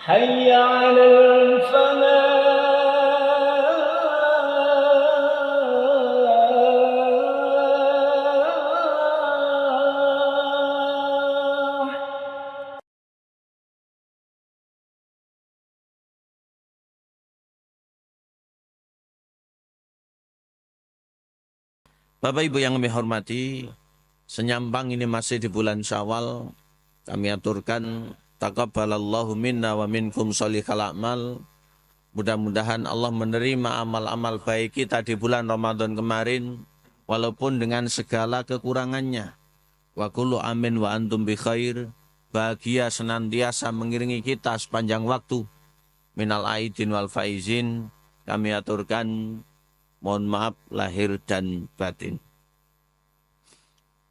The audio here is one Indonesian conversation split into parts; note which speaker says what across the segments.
Speaker 1: حي على الفلاح.
Speaker 2: Bapak Ibu yang kami hormati, senyambang ini masih di bulan Syawal, kami aturkan taqabbalallahu minna wa minkum sholihal a'mal. Mudah-mudahan Allah menerima amal-amal baik kita di bulan Ramadan kemarin, walaupun dengan segala kekurangannya. Wa kullu amin wa antum bi khair. Bahagia senantiasa mengiringi kita sepanjang waktu. Minal aidin wal faizin. Kami aturkan mohon maaf lahir dan batin.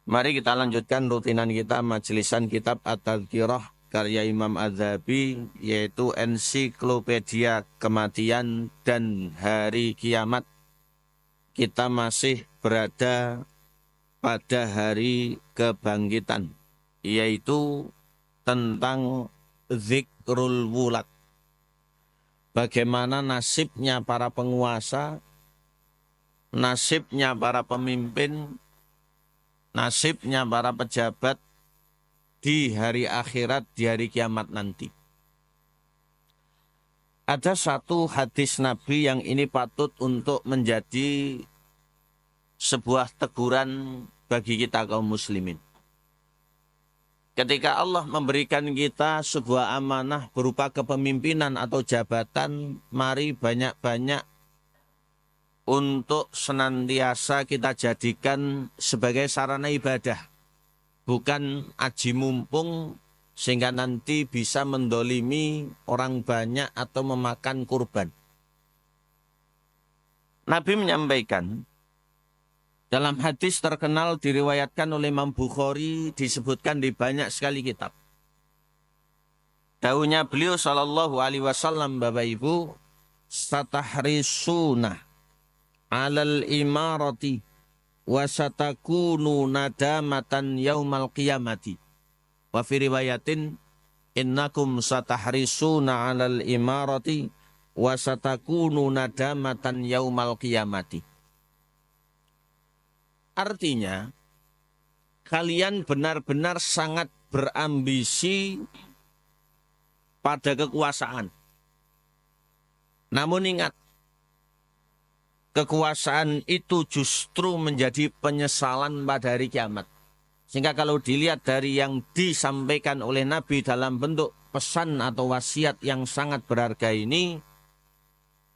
Speaker 2: Mari kita lanjutkan rutinan kita majelisan kitab At-Tadhkirah karya Imam Az-Zahabi, yaitu ensiklopedia kematian dan hari kiamat. Kita masih berada pada hari kebangkitan, yaitu tentang zikrul wulad. Bagaimana nasibnya para penguasa, nasibnya para pemimpin, nasibnya para pejabat di hari akhirat, di hari kiamat nanti. Ada satu hadis Nabi yang ini patut untuk menjadi sebuah teguran bagi kita kaum muslimin. Ketika Allah memberikan kita sebuah amanah berupa kepemimpinan atau jabatan, mari banyak-banyak untuk senantiasa kita jadikan sebagai sarana ibadah. Bukan aji mumpung sehingga nanti bisa mendolimi orang banyak atau memakan kurban. Nabi menyampaikan, dalam hadis terkenal diriwayatkan oleh Imam Bukhari, disebutkan di banyak sekali kitab. Dawuhnya beliau sallallahu alaihi wasallam, Bapak Ibu, satahrisuna alal imarati wa satakunu nadamatan yaumal qiyamati. Wa fi riwayatin innakum satahrisuna alal imarati wa satakunu nadamatan yaumal qiyamati. Artinya, kalian benar-benar sangat berambisi pada kekuasaan. Namun ingat, kekuasaan itu justru menjadi penyesalan pada hari kiamat. Sehingga kalau dilihat dari yang disampaikan oleh Nabi dalam bentuk pesan atau wasiat yang sangat berharga ini,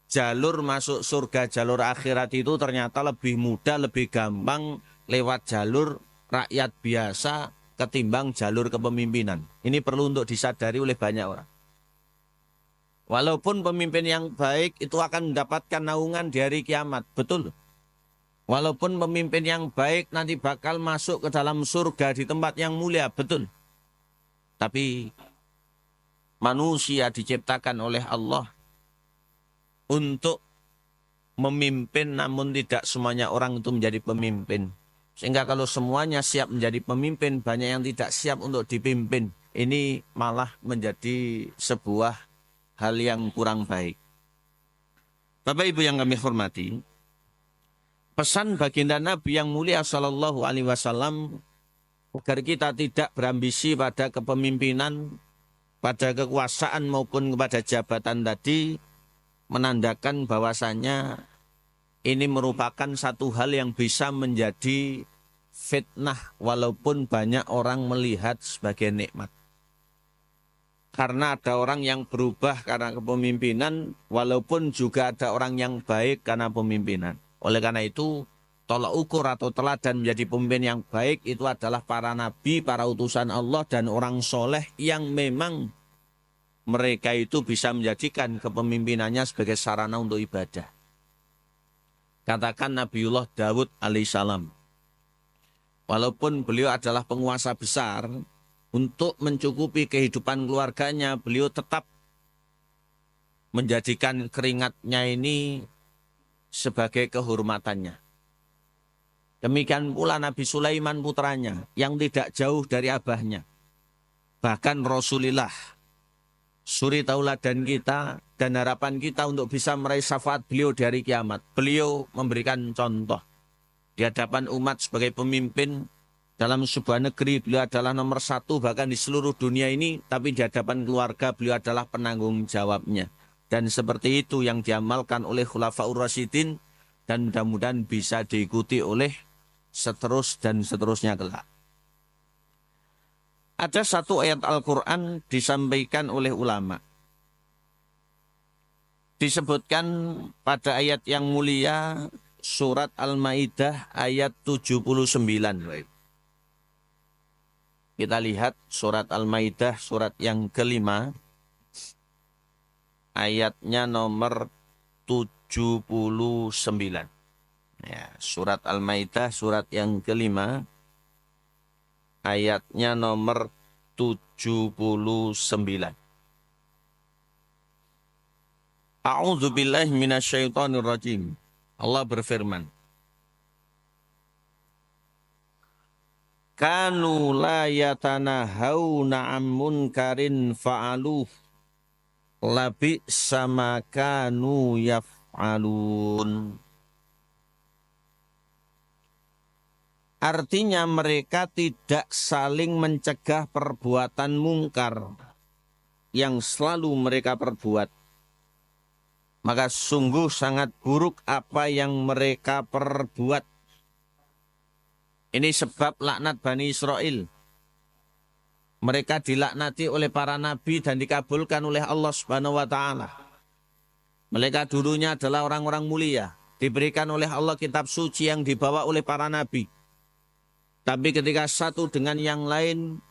Speaker 2: jalur masuk surga, jalur akhirat itu ternyata lebih mudah, lebih gampang lewat jalur rakyat biasa ketimbang jalur kepemimpinan. Ini perlu untuk disadari oleh banyak orang. Walaupun pemimpin yang baik itu akan mendapatkan naungan di hari kiamat, betul. Walaupun pemimpin yang baik nanti bakal masuk ke dalam surga di tempat yang mulia, betul. Tapi manusia diciptakan oleh Allah untuk memimpin, namun tidak semuanya orang itu menjadi pemimpin. Sehingga kalau semuanya siap menjadi pemimpin, banyak yang tidak siap untuk dipimpin. Ini malah menjadi sebuah hal yang kurang baik. Bapak Ibu yang kami hormati, pesan baginda Nabi yang mulia sallallahu alaihi wasallam agar kita tidak berambisi pada kepemimpinan, pada kekuasaan maupun kepada jabatan tadi, menandakan bahwasanya ini merupakan satu hal yang bisa menjadi fitnah walaupun banyak orang melihat sebagai nikmat. Karena ada orang yang berubah karena kepemimpinan, walaupun juga ada orang yang baik karena pemimpinan. Oleh karena itu, tolak ukur atau teladan menjadi pemimpin yang baik itu adalah para nabi, para utusan Allah dan orang soleh yang memang mereka itu bisa menjadikan kepemimpinannya sebagai sarana untuk ibadah. Katakan Nabiullah Daud alaihissalam. Walaupun beliau adalah penguasa besar, untuk mencukupi kehidupan keluarganya, beliau tetap menjadikan keringatnya ini sebagai kehormatannya. Demikian pula Nabi Sulaiman putranya, yang tidak jauh dari abahnya. Bahkan Rasulullah suri tauladan kita dan harapan kita untuk bisa meraih syafaat beliau di hari kiamat. Beliau memberikan contoh di hadapan umat sebagai pemimpin dalam sebuah negeri. Beliau adalah nomor satu bahkan di seluruh dunia ini, tapi di hadapan keluarga beliau adalah penanggung jawabnya. Dan seperti itu yang diamalkan oleh Khulafaur Rasyidin dan mudah-mudahan bisa diikuti oleh seterusnya kelak. Ada satu ayat Al-Quran disampaikan oleh ulama. Disebutkan pada ayat yang mulia surat Al-Maidah ayat 79. Kita lihat surat Al-Maidah surat yang kelima. Ayatnya nomor 79. Ya, surat Al-Maidah surat yang kelima. Ayatnya nomor 79. A'udzubillahi minasyaitonirrajim. Allah berfirman. Kanu la yatanahawna 'an munkarin fa'aluh. Labi sama kanu yaf'alun. Artinya mereka tidak saling mencegah perbuatan mungkar yang selalu mereka perbuat. Maka sungguh sangat buruk apa yang mereka perbuat. Ini sebab laknat Bani Israel. Mereka dilaknati oleh para nabi dan dikabulkan oleh Allah Subhanahu wa taala. Mereka dulunya adalah orang-orang mulia, diberikan oleh Allah kitab suci yang dibawa oleh para nabi. Tapi ketika satu dengan yang lain,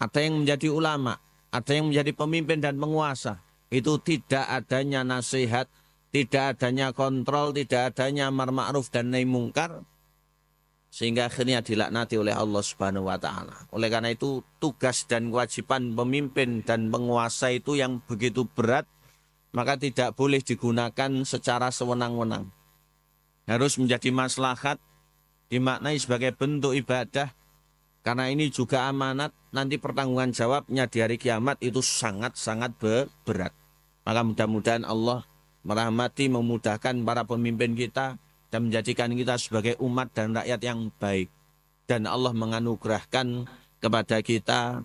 Speaker 2: ada yang menjadi ulama, ada yang menjadi pemimpin dan penguasa, itu tidak adanya nasihat, tidak adanya kontrol, tidak adanya amar ma'ruf dan nahi mungkar, sehingga akhirnya dilaknati oleh Allah Subhanahu wa taala. Oleh karena itu, tugas dan kewajiban pemimpin dan penguasa itu yang begitu berat, maka tidak boleh digunakan secara sewenang-wenang. Harus menjadi maslahat, dimaknai sebagai bentuk ibadah, karena ini juga amanat, nanti pertanggungan jawabnya di hari kiamat itu sangat-sangat berat. Maka mudah-mudahan Allah merahmati, memudahkan para pemimpin kita dan menjadikan kita sebagai umat dan rakyat yang baik. Dan Allah menganugerahkan kepada kita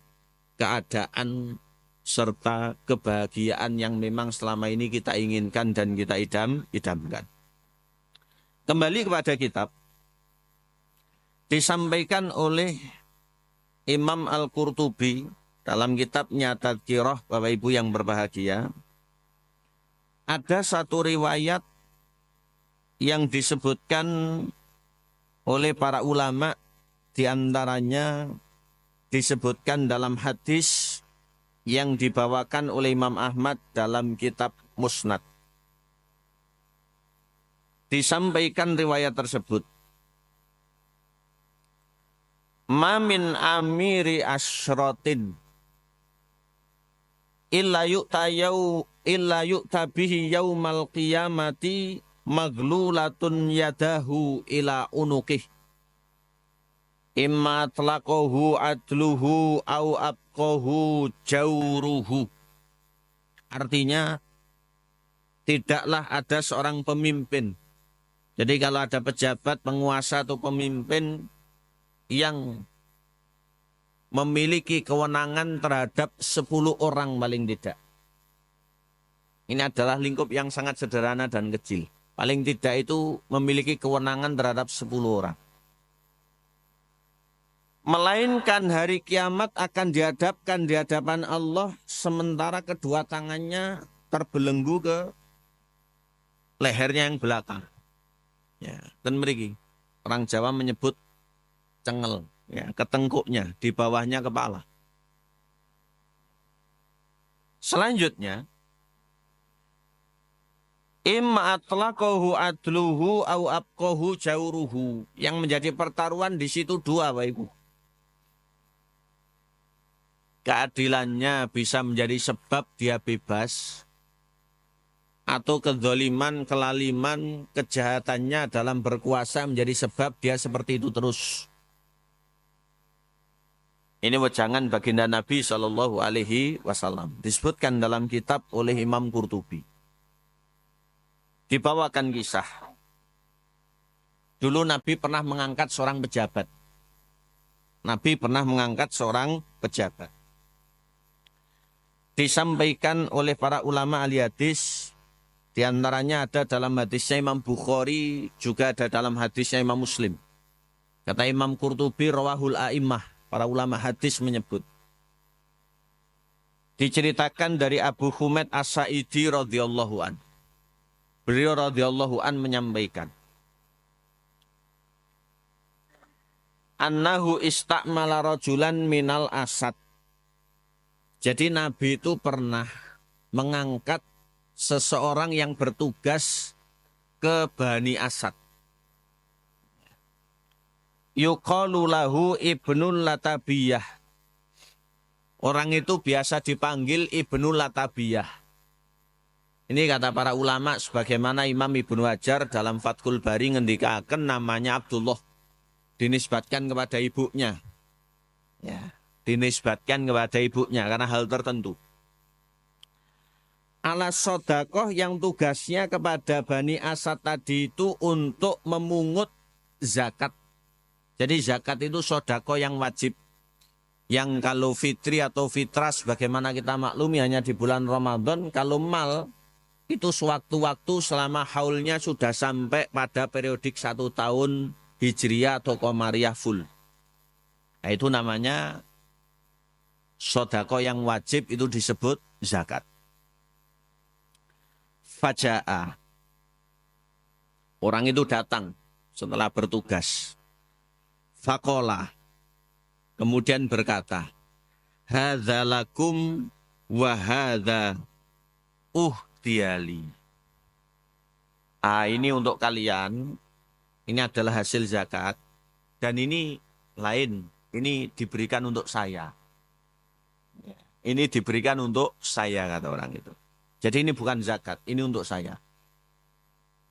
Speaker 2: keadaan serta kebahagiaan yang memang selama ini kita inginkan dan kita idamkan. Kembali kepada kitab. Disampaikan oleh Imam Al-Qurtubi dalam kitabnya Tadhkirah, Bapak Ibu yang berbahagia. Ada satu riwayat yang disebutkan oleh para ulama, di antaranya disebutkan dalam hadis yang dibawakan oleh Imam Ahmad dalam kitab Musnad. Disampaikan riwayat tersebut. Ma min amiri asyratin illa yu'ta bihi yaumal qiyamati maglulatun yadahu ila unuqih imma tlaqahu adluhu au abqahu jauruhu. Artinya tidaklah ada seorang pemimpin. Jadi kalau ada pejabat, penguasa atau pemimpin yang memiliki kewenangan terhadap 10 orang paling tidak. Ini adalah lingkup yang sangat sederhana dan kecil. Paling tidak itu memiliki kewenangan terhadap 10 orang. Melainkan hari kiamat akan dihadapkan di hadapan Allah sementara kedua tangannya terbelenggu ke lehernya yang belakang. Ya, dan meriki. Orang Jawa menyebut cengel, ya, ketengkuknya, di bawahnya kepala. Selanjutnya, imma atlaqahu adluhu au abqahu jauruhu. Yang menjadi pertaruhan di situ dua, Bapak Ibu. Keadilannya bisa menjadi sebab dia bebas, atau kezaliman, kelaliman, kejahatannya dalam berkuasa menjadi sebab dia seperti itu terus. Ini wejangan baginda Nabi Shallallahu Alaihi Wasallam. Disebutkan dalam kitab oleh Imam Qurtubi. Dibawakan kisah. Dulu Nabi pernah mengangkat seorang pejabat. Nabi pernah mengangkat seorang pejabat. Disampaikan oleh para ulama ahli hadis, di antaranya ada dalam hadisnya Imam Bukhari, juga ada dalam hadisnya Imam Muslim. Kata Imam Qurtubi, rawahul a'immah, para ulama hadis menyebut. Diceritakan dari Abu Humaid As-Sa'idi radhiyallahu an. Beliau radhiyallahu an menyampaikan, annahu istakmala rajulan minal asad. Jadi Nabi itu pernah mengangkat seseorang yang bertugas ke Bani Asad. Yuqalu lahu Ibnul Latabiyah. Orang itu biasa dipanggil Ibnul Latabiyah. Ini kata para ulama sebagaimana Imam Ibnu Hajar dalam Fathul Bari ngendikaken namanya Abdullah. Dinisbatkan kepada ibunya. Ya, dinisbatkan kepada ibunya karena hal tertentu. Ala sodakoh yang tugasnya kepada Bani Asad tadi itu untuk memungut zakat. Jadi zakat itu sodakoh yang wajib. Yang kalau fitri atau fitras bagaimana kita maklumi hanya di bulan Ramadan. Kalau mal itu sewaktu-waktu selama haulnya sudah sampai pada periodik 1 tahun Hijriyah atau Qamariyah full. Nah, itu namanya sodako yang wajib, itu disebut zakat. Faja'a. Orang itu datang setelah bertugas. Faqala. Kemudian berkata, hadza lakum wa hadza uhdiyali. Ini untuk kalian. Ini adalah hasil zakat. Dan ini lain. Ini diberikan untuk saya. Ini diberikan untuk saya, kata orang itu. Jadi ini bukan zakat, ini untuk saya.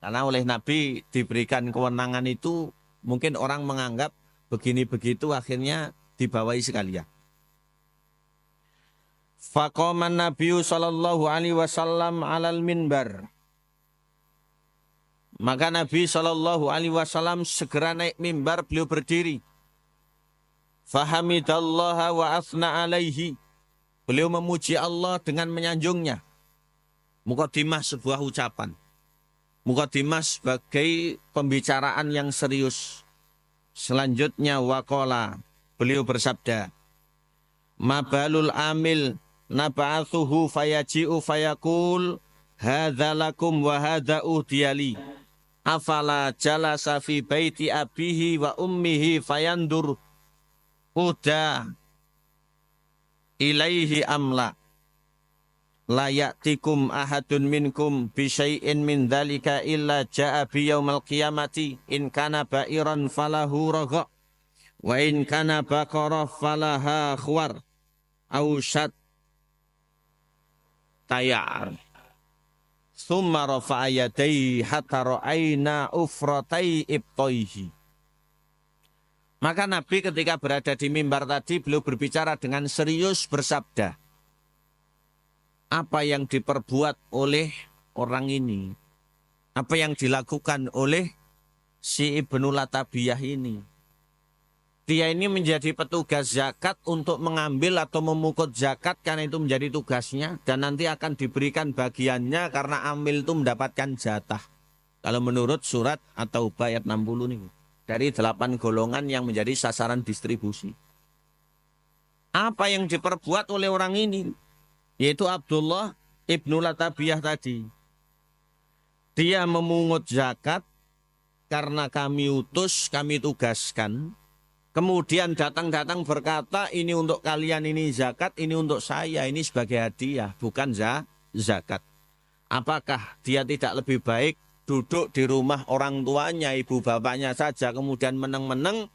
Speaker 2: Karena oleh Nabi diberikan kewenangan itu, mungkin orang menganggap begini begitu, akhirnya dibawahi sekalian. Faqaman Nabiyu sallallahu alaihi wasallam alal minbar. Maka Nabi sallallahu alaihi wasallam segera naik mimbar, beliau berdiri. Fahamidallaha wa athna alaihi. Beliau memuji Allah dengan menyanjungnya. Muqaddimah sebuah ucapan. Muqaddimah sebagai pembicaraan yang serius. Selanjutnya waqala, beliau bersabda, mabalul amil naba'athuhu fayaji'u fayaqul hadza lakum wa hadza uhdiyali. Afala jalasa fi baiti abihi wa ummihi fayandur uda ilaihi amla. La ya'tikum ahadun minkum bisyai'in min dhalika illa ja'a biyaumal qiyamati in kana ba'iran falahu ragha wa in kana baqara falaha khwar au syat tayar. Thumma rafa'a yadayhi hatta ra'ayna ufratai ibtaihi. Maka Nabi ketika berada di mimbar tadi, beliau berbicara dengan serius bersabda, apa yang diperbuat oleh orang ini, apa yang dilakukan oleh si Ibnu Latabiyah ini. Dia ini menjadi petugas zakat untuk mengambil atau memukut zakat karena itu menjadi tugasnya. Dan nanti akan diberikan bagiannya karena amil itu mendapatkan jatah. Kalau menurut surat At-Taubah ayat 60 nih. Dari 8 golongan yang menjadi sasaran distribusi. Apa yang diperbuat oleh orang ini? Yaitu Abdullah Ibnu Latabiyah tadi. Dia memungut zakat karena kami utus, kami tugaskan. Kemudian datang-datang berkata, ini untuk kalian, ini zakat, ini untuk saya, ini sebagai hadiah, bukan zakat. Apakah dia tidak lebih baik duduk di rumah orang tuanya, ibu bapaknya saja, kemudian meneng-meneng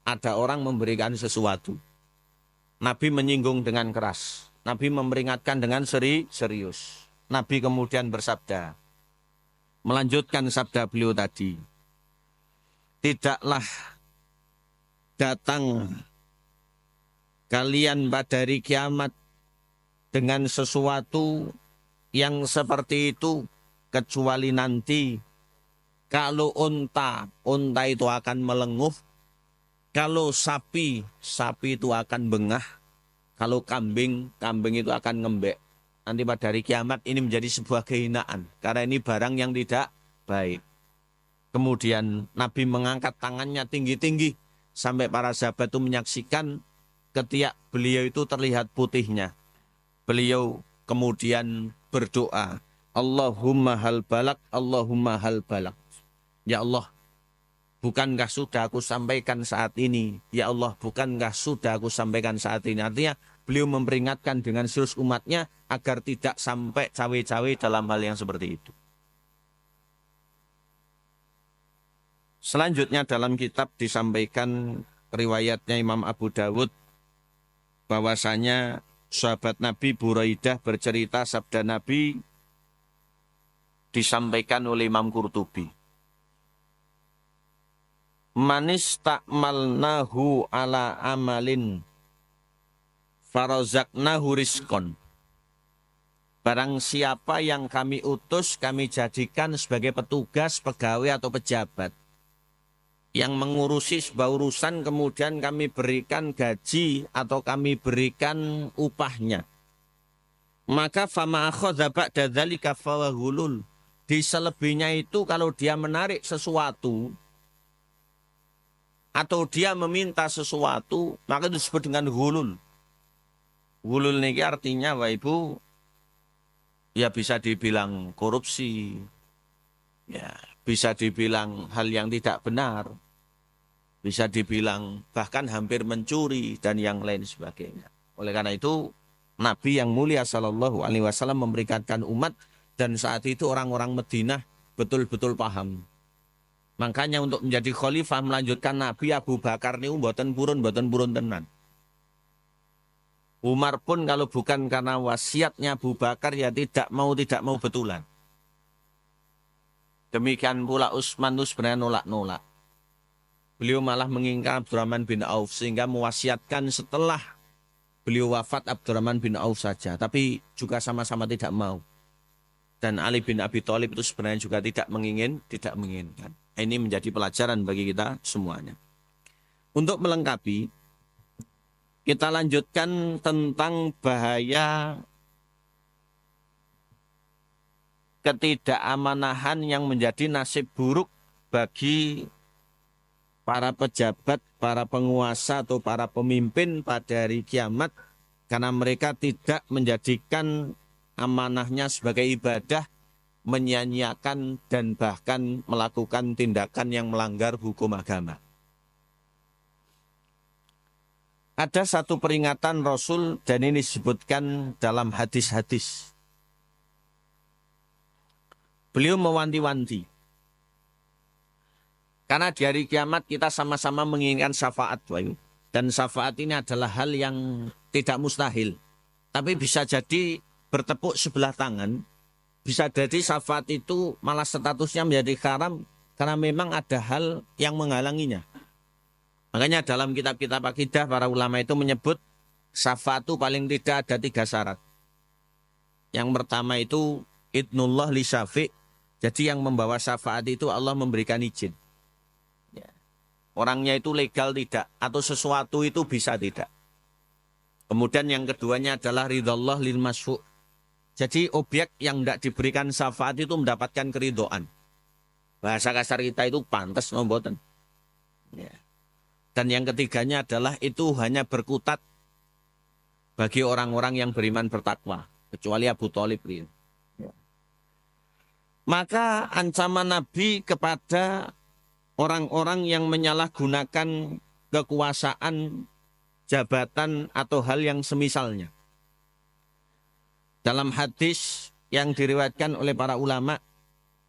Speaker 2: ada orang memberikan sesuatu. Nabi menyinggung dengan keras. Nabi memperingatkan dengan serius. Nabi kemudian bersabda, melanjutkan sabda beliau tadi, tidaklah datang kalian pada hari kiamat dengan sesuatu yang seperti itu, kecuali nanti kalau unta itu akan melenguh, kalau sapi itu akan bengah, kalau kambing itu akan ngembek. Nanti pada hari kiamat ini menjadi sebuah kehinaan, karena ini barang yang tidak baik. Kemudian Nabi mengangkat tangannya tinggi-tinggi sampai para sahabat itu menyaksikan ketika beliau itu terlihat putihnya. Beliau kemudian berdoa, Allahumma hal balak, Allahumma hal balak. Ya Allah, bukankah sudah aku sampaikan saat ini? Ya Allah, bukankah sudah aku sampaikan saat ini? Artinya beliau memperingatkan dengan seluruh umatnya agar tidak sampai cawe-cawe dalam hal yang seperti itu. Selanjutnya dalam kitab disampaikan riwayatnya Imam Abu Dawud bahwasanya sahabat Nabi Buraidah bercerita sabda Nabi disampaikan oleh Imam Qurtubi. Manis takmalnahu ala amalin farazaknahu rizqon. Barang siapa yang kami utus, kami jadikan sebagai petugas, pegawai atau pejabat yang mengurusi sebuah urusan, kemudian kami berikan gaji atau kami berikan upahnya. Maka fama akhadha ba'da dzalika fawahulul. Di selebihnya itu kalau dia menarik sesuatu atau dia meminta sesuatu, maka itu disebut dengan hulul. Hulul ini artinya Bapak Ibu, ya bisa dibilang korupsi, ya bisa dibilang hal yang tidak benar, bisa dibilang bahkan hampir mencuri dan yang lain sebagainya. Oleh karena itu Nabi yang mulia Shallallahu Alaihi Wasallam memberikan umat, dan saat itu orang-orang Madinah betul-betul paham. Makanya untuk menjadi khalifah melanjutkan Nabi, Abu Bakar ini mboten purun tenan. Umar pun kalau bukan karena wasiatnya Abu Bakar ya tidak mau betulan. Demikian pula Utsman itu sebenarnya nolak-nolak. Beliau malah menginginkan Abdurrahman bin Auf sehingga mewasiatkan setelah beliau wafat Abdurrahman bin Auf saja. Tapi juga sama-sama tidak mau. Dan Ali bin Abi Thalib itu sebenarnya juga tidak menginginkan. Ini menjadi pelajaran bagi kita semuanya. Untuk melengkapi, kita lanjutkan tentang bahaya ketidakamanahan yang menjadi nasib buruk bagi para pejabat, para penguasa atau para pemimpin pada hari kiamat, karena mereka tidak menjadikan amanahnya sebagai ibadah, menyia-nyiakan dan bahkan melakukan tindakan yang melanggar hukum agama. Ada satu peringatan Rasul dan ini disebutkan dalam hadis-hadis. Beliau mewanti-wanti. Karena di hari kiamat kita sama-sama menginginkan syafaat. Dan syafaat ini adalah hal yang tidak mustahil. Tapi bisa jadi bertepuk sebelah tangan. Bisa jadi syafaat itu malah statusnya menjadi haram karena memang ada hal yang menghalanginya. Makanya dalam kitab-kitab akidah para ulama itu menyebut syafaat itu paling tidak ada 3 syarat. Yang pertama itu idnullah li syafi'. Jadi yang membawa syafaat itu Allah memberikan izin. Ya. Orangnya itu legal tidak atau sesuatu itu bisa tidak. Kemudian yang keduanya adalah ridhallah lil masfu'. Jadi objek yang tidak diberikan syafaat itu mendapatkan keridhaan. Bahasa kasar kita itu pantas nomboten. Ya. Dan yang ketiganya adalah itu hanya berkutat bagi orang-orang yang beriman bertakwa. Kecuali Abu Thalib. Ya. Maka ancaman Nabi kepada orang-orang yang menyalahgunakan kekuasaan, jabatan atau hal yang semisalnya. Dalam hadis yang diriwayatkan oleh para ulama,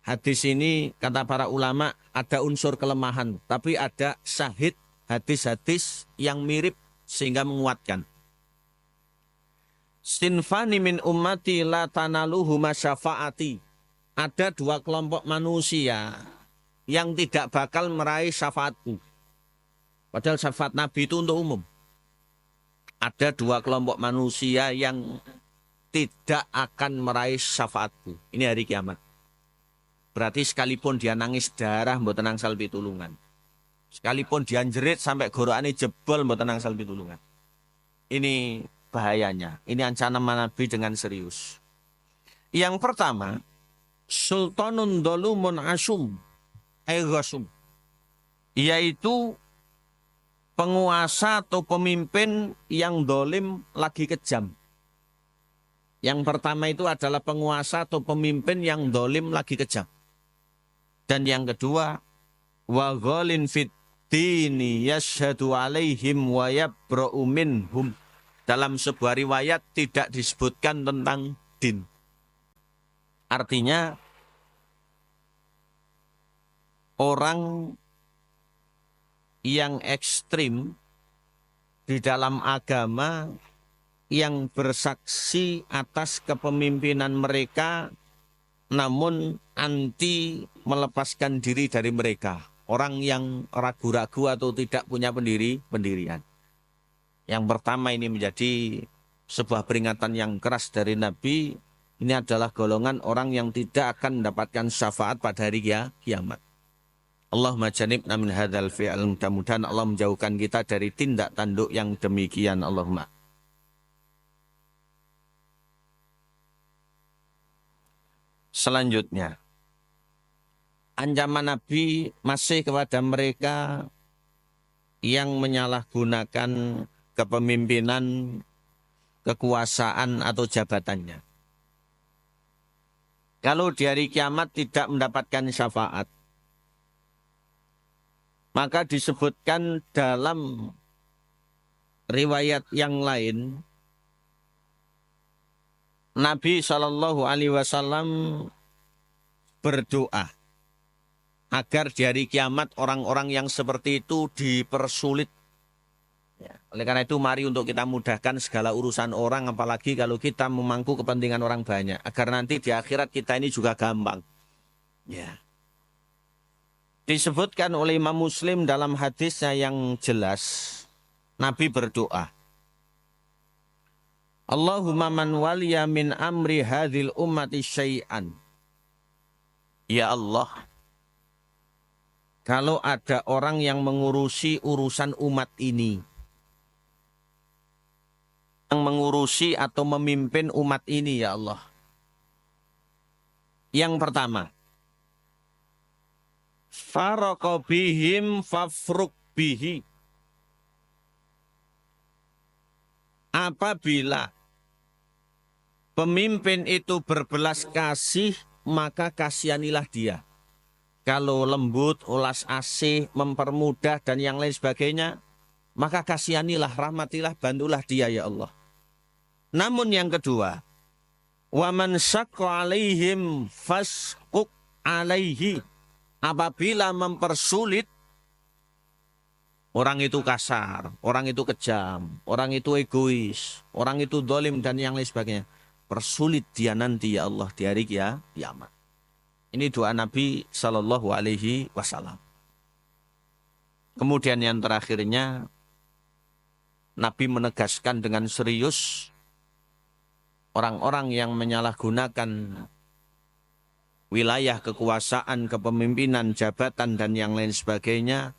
Speaker 2: hadis ini kata para ulama ada unsur kelemahan, tapi ada syahid hadis-hadis yang mirip sehingga menguatkan. Sinfani min ummati la tanaluhuma syafaati. Ada 2 kelompok manusia yang tidak bakal meraih syafaatku. Padahal syafaat Nabi itu untuk umum. Ada dua kelompok manusia yang tidak akan meraih syafaatku. Ini hari kiamat. Berarti sekalipun dia nangis darah, mboten angsal pitulungan. Sekalipun dia jerit sampai gorokane jebol, mboten angsal pitulungan. Ini bahayanya. Ini ancaman Nabi dengan serius. Yang pertama, sultanun dolumun asum, ghasum, yaitu penguasa atau pemimpin yang dolim lagi kejam. Yang pertama itu adalah penguasa atau pemimpin yang dolim lagi kejam. Dan yang kedua, wa ghalin fit dini yashhadu alaihim wa yabra'u minhum. Dalam sebuah riwayat tidak disebutkan tentang din. Artinya orang yang ekstrim di dalam agama yang bersaksi atas kepemimpinan mereka namun anti melepaskan diri dari mereka. Orang yang ragu-ragu atau tidak punya pendirian. Yang pertama ini menjadi sebuah peringatan yang keras dari Nabi. Ini adalah golongan orang yang tidak akan mendapatkan syafaat pada hari kiamat. Allahumma janibna min hadzal fi'al, mudah-mudahan Allah menjauhkan kita dari tindak tanduk yang demikian. Allahumma. Selanjutnya, ancaman Nabi masih kepada mereka yang menyalahgunakan kepemimpinan, kekuasaan atau jabatannya. Kalau di hari kiamat tidak mendapatkan syafaat, maka disebutkan dalam riwayat yang lain, Nabi SAW berdoa agar di hari kiamat orang-orang yang seperti itu dipersulit. Ya, oleh karena itu mari untuk kita mudahkan segala urusan orang, apalagi kalau kita memangku kepentingan orang banyak, agar nanti di akhirat kita ini juga gampang. Ya. Disebutkan oleh Imam Muslim dalam hadisnya yang jelas, Nabi berdoa, Allahumma man waliya min amri hadhil ummati syai'an. Ya Allah, kalau ada orang yang mengurusi urusan umat ini, yang mengurusi atau memimpin umat ini, ya Allah. Yang pertama, farqa bihim fafruq bihi. Apabila pemimpin itu berbelas kasih, maka kasihanilah dia. Kalau lembut, ulas asih, mempermudah dan yang lain sebagainya, maka kasihanilah, rahmatilah, bantulah dia, ya Allah. Namun yang kedua, waman syaqqa alaihim fasquq alaihi. Apabila mempersulit, orang itu kasar, orang itu kejam, orang itu egois, orang itu dolim dan yang lain sebagainya, persulit dia nanti, ya Allah, di hari kiamat. Ini doa Nabi SAW. Kemudian yang terakhirnya, Nabi menegaskan dengan serius, orang-orang yang menyalahgunakan wilayah kekuasaan, kepemimpinan, jabatan, dan yang lain sebagainya,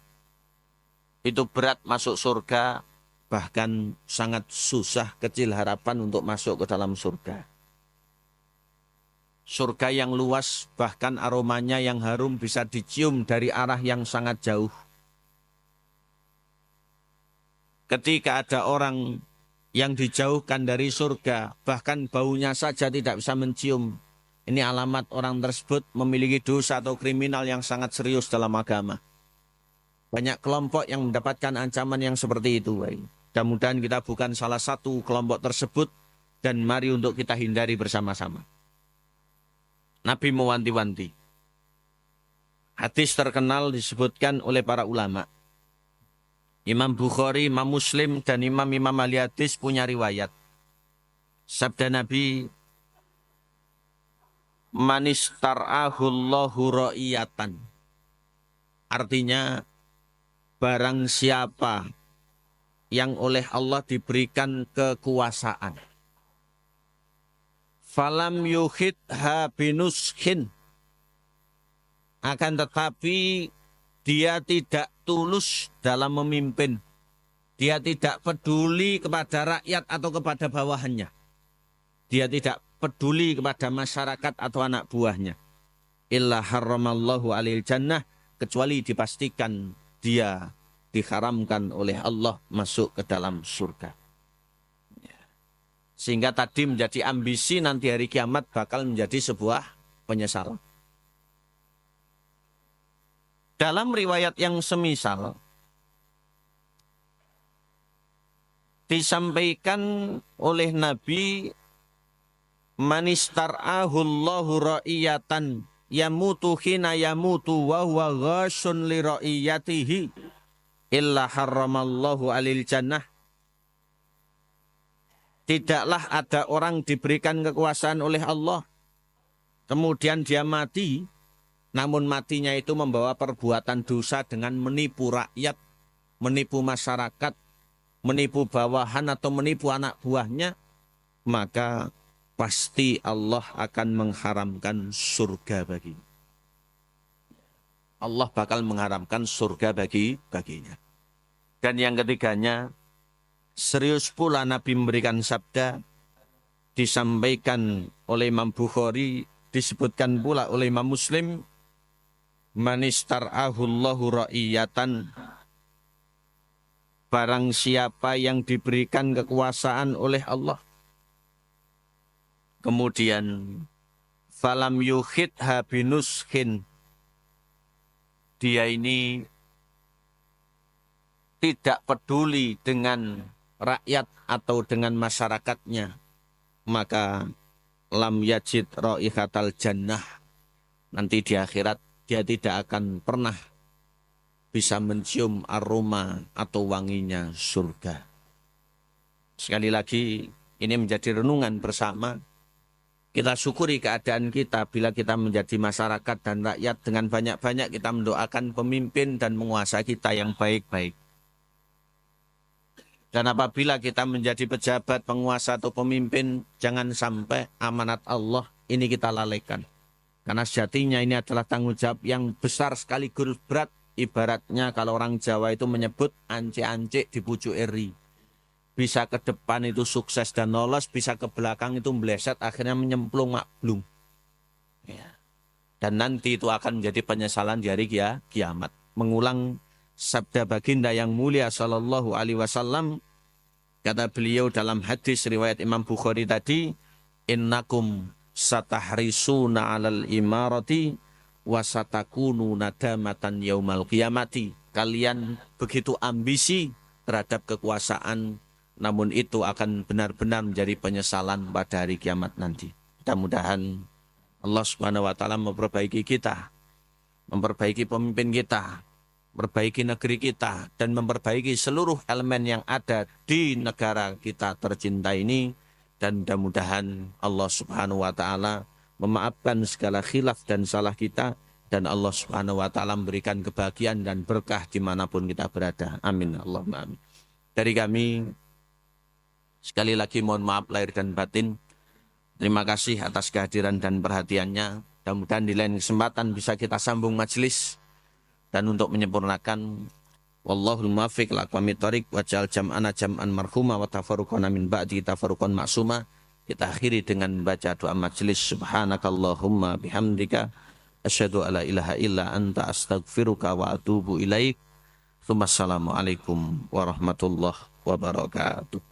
Speaker 2: itu berat masuk surga, bahkan sangat susah, kecil harapan untuk masuk ke dalam surga. Surga yang luas, bahkan aromanya yang harum bisa dicium dari arah yang sangat jauh. Ketika ada orang yang dijauhkan dari surga, bahkan baunya saja tidak bisa mencium, ini alamat orang tersebut memiliki dosa atau kriminal yang sangat serius dalam agama. Banyak kelompok yang mendapatkan ancaman yang seperti itu. Mudah-mudahan kita bukan salah satu kelompok tersebut, dan mari untuk kita hindari bersama-sama. Nabi mewanti-wanti. Hadis terkenal disebutkan oleh para ulama. Imam Bukhari, Imam Muslim, dan imam-imam ahli hadis punya riwayat. Sabda Nabi, manistar'ahullahu ra'iyatan. Artinya, barang siapa yang oleh Allah diberikan kekuasaan. Falam yuhidha binuskin. Akan tetapi dia tidak tulus dalam memimpin. Dia tidak peduli kepada rakyat atau kepada bawahannya. Dia tidak peduli kepada masyarakat atau anak buahnya. Illa harramallahu alil jannah, kecuali dipastikan dia diharamkan oleh Allah masuk ke dalam surga. Sehingga tadi menjadi ambisi nanti hari kiamat bakal menjadi sebuah penyesalan. Dalam riwayat yang semisal, disampaikan oleh Nabi, manistar'ahullahu ra'iyatan yamutu hina yamutu wa huwa ghasyun li ra'iyatihi illa harramallahu alil jannah. Tidaklah ada orang diberikan kekuasaan oleh Allah, kemudian dia mati, namun matinya itu membawa perbuatan dosa dengan menipu rakyat, menipu masyarakat, menipu bawahan atau menipu anak buahnya, maka pasti Allah akan mengharamkan surga bagi. Allah bakal mengharamkan surga baginya. Dan yang ketiganya, serius pula Nabi memberikan sabda, disampaikan oleh Imam Bukhari, disebutkan pula oleh Imam Muslim, manistar'ahullahu ra'iyatan, barang siapa yang diberikan kekuasaan oleh Allah, kemudian falam yuhidha binuskin, dia ini tidak peduli dengan rakyat atau dengan masyarakatnya, maka lam yajid raihatal jannah, nanti di akhirat dia tidak akan pernah bisa mencium aroma atau wanginya surga. Sekali lagi, ini menjadi renungan bersama. Kita syukuri keadaan kita bila kita menjadi masyarakat dan rakyat, dengan banyak-banyak kita mendoakan pemimpin dan penguasa kita yang baik-baik. Dan apabila kita menjadi pejabat, penguasa atau pemimpin, jangan sampai amanat Allah ini kita lalaikan. Karena sejatinya ini adalah tanggung jawab yang besar sekaligus berat. Ibaratnya kalau orang Jawa itu menyebut ance-ance di pucuk eri. Bisa ke depan itu sukses dan lolos, bisa ke belakang itu meleset, akhirnya menyemplung maklum. Ya. Dan nanti itu akan menjadi penyesalan di hari kiamat. Mengulang sabda baginda yang mulia sallallahu alaihi wasallam, kata beliau dalam hadis riwayat Imam Bukhari tadi, innakum satahrisuna 'alal imarati wa satakunu nadamatan yaumal qiyamati. Kalian begitu ambisi terhadap kekuasaan, namun itu akan benar-benar menjadi penyesalan pada hari kiamat nanti. Mudah-mudahan Allah Subhanahu wa taala memperbaiki kita, memperbaiki pemimpin kita, memperbaiki negeri kita, dan memperbaiki seluruh elemen yang ada di negara kita tercinta ini. Dan mudah-mudahan Allah Subhanahu wa taala memaafkan segala khilaf dan salah kita, dan Allah Subhanahu wa taala memberikan kebahagiaan dan berkah dimanapun kita berada. Amin. Allahumma amin. Dari kami sekali lagi mohon maaf lahir dan batin. Terima kasih atas kehadiran dan perhatiannya. Mudah-mudahan di lain kesempatan bisa kita sambung majelis. Dan untuk menyempurnakan, wallahul muwaffiq ila aqwamit thoriq, waj'al jam'ana jam'an marhuma wa tafarruqana min ba'di tafarruqan ma'suma. Kita akhiri dengan baca doa majelis. Subhanakallahumma bihamdika asyhadu alla ilaha illa anta astaghfiruka wa atubu ilaik. Assalamualaikum warahmatullahi wabarakatuh.